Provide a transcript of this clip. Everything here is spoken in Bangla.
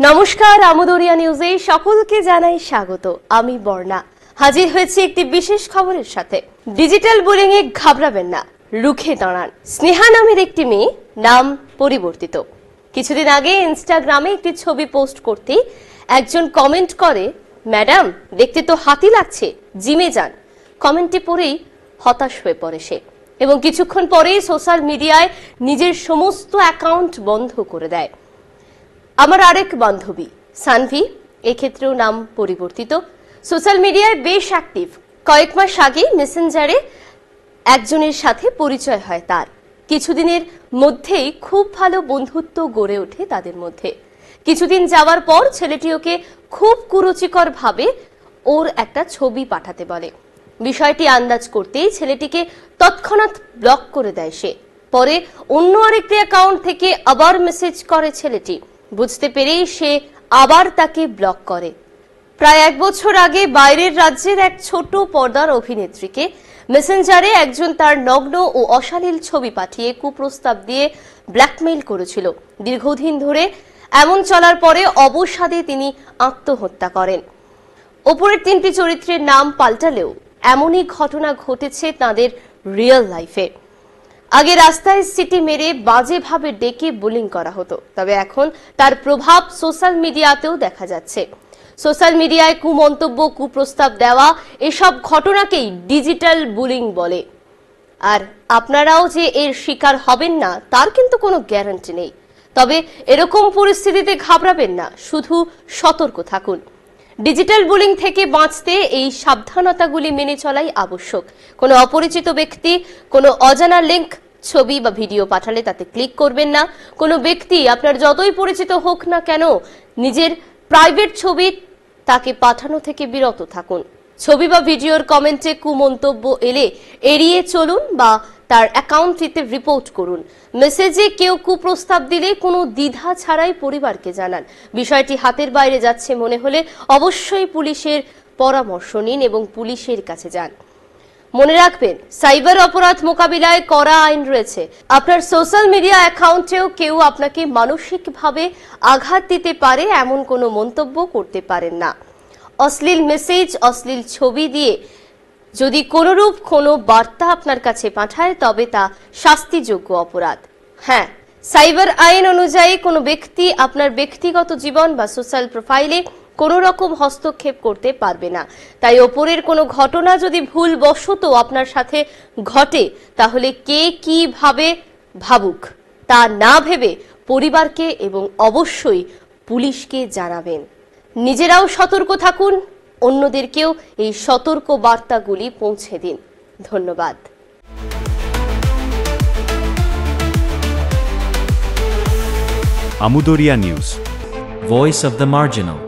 নমস্কার, আমোদরিয়া নিউজে সকলকে জানাই স্বাগত। আমি বর্ণা হাজির হয়েছি একটি বিশেষ খবরের সাথে। ডিজিটাল বুলিং এ ঘাবড়াবেন না, রুখে দাঁড়ান। স্নেহা নামের একটি মেয়ে, নাম পরিবর্তিত। কিছুদিন আগে ইনস্টাগ্রামে একটি ছবি পোস্ট করতেই একজন কমেন্ট করে, ম্যাডাম দেখতে তো হাতি লাগছে, জিমে যান। কমেন্টটি পড়েই হতাশ হয়ে পড়ে সে এবং কিছুক্ষণ পরেই সোশ্যাল মিডিয়ায় নিজের সমস্ত অ্যাকাউন্ট বন্ধ করে দেয়। আমার আরেক বান্ধবী সানভি, এক্ষেত্রেও নাম পরিবর্তিত, সোশ্যাল মিডিয়ায় বেশ অ্যাক্টিভ। কয়েক মাস আগে মেসেঞ্জারে একজনের সাথে পরিচয় হয় তার। কিছুদিনের মধ্যেই খুব ভালো বন্ধুত্ব গড়ে ওঠে তাদের মধ্যে। কিছুদিন যাওয়ার পর ছেলেটি ওকে খুব কুরুচিকর ভাবে ওর একটা ছবি পাঠাতে বলে। বিষয়টি আন্দাজ করতেই ছেলেটিকে তৎক্ষণাৎ ব্লক করে দেয় সে। পরে অন্য আরেকটি অ্যাকাউন্ট থেকে আবার মেসেজ করে ছেলেটি। বুঝতে পেরেই সে আবার তাকে ব্লক করে। প্রায় 1 বছর আগে বাইরের রাজ্যের এক ছোট পর্দার অভিনেত্রীকে মেসেঞ্জারে একজন তার নগ্ন ও অশালীল ছবি পাঠিয়ে কুপ্রস্তাব দিয়ে ব্ল্যাকমেইল করেছিল। দীর্ঘদিন ধরে এমন চলার পরে অবসাদে তিনি আত্মহত্যা করেন। ওপরের 3টি চরিত্রের নাম পাল্টালেও এমনই ঘটনা ঘটেছে তাদের রিয়েল লাইফে। আগে রাস্তায় সিটি মেরে বাজেভাবে ডেকে বুলিং করা হতো, তবে এখন তার প্রভাব সোশ্যাল মিডিয়াতেও দেখা যাচ্ছে। সোশ্যাল মিডিয়ায় কুমন্তব্য, কুপ্রস্তাব দেওয়া, এসব ঘটনাকেই ডিজিটাল বুলিং বলে। আর আপনারাও যে এর শিকার হবেন না তার কিন্তু কোনো গ্যারান্টি নেই। তবে এরকম পরিস্থিতিতে ঘাবড়াবেন না, শুধু সতর্ক থাকুন। ডিজিটাল বুলিং থেকে বাঁচতে এই সাবধানতাগুলি মেনে চলাই আবশ্যক। কোনো অপরিচিত ব্যক্তি কোনো অজানা লিংক, ছবি বা ভিডিও পাঠালে তাতে ক্লিক করবেন না। কোনো ব্যক্তি আপনার যতই পরিচিত হোক না কেন, নিজের প্রাইভেট ছবি তাকে পাঠানো থেকে বিরত থাকুন। ছবি বা ভিডিওর কমেন্টে কুমন্তব্য এলে এড়িয়ে চলুন বা তার অ্যাকাউন্টটিতে রিপোর্ট করুন। মেসেজে কেউ কুপ্রস্তাব দিলে কোনো দ্বিধা ছাড়াই পরিবারকে জানান। বিষয়টি হাতের বাইরে যাচ্ছে মনে হলে অবশ্যই পুলিশের পরামর্শ নিন এবং পুলিশের কাছে যান। মনে রাখবেন, সাইবার অপরাধ মোকাবিলায় কড়া আইন রয়েছে। আপনার সোশ্যাল মিডিয়া অ্যাকাউন্টেও কেউ আপনাকে মানসিকভাবে আঘাত দিতে পারে এমন কোনো মন্তব্য করতে পারেন না। অশ্লীল মেসেজ, অশ্লীল ছবি দিয়ে যদি কোনরূপ কোনো বার্তা আপনার কাছে পাঠায় তবে তা শাস্তিযোগ্য অপরাধ। হ্যাঁ, সাইবার আইন অনুযায়ী কোনো ব্যক্তি আপনার ব্যক্তিগত জীবন বা সোশ্যাল প্রোফাইলে কোনো রকম হস্তক্ষেপ করতে পারবে না। তাই ওপরের কোনো ঘটনা যদি ভুলবশত আপনার সাথে ঘটে তাহলে কে কিভাবে ভাবুক তা না ভেবে পরিবারকে এবং অবশ্যই পুলিশকে জানাবেন। নিজেরাও সতর্ক থাকুন, অন্যদেরকেও এই সতর্ক বার্তাগুলি পৌঁছে দিন। ধন্যবাদ। আমোদরিয়া news, Voice of the Marginal.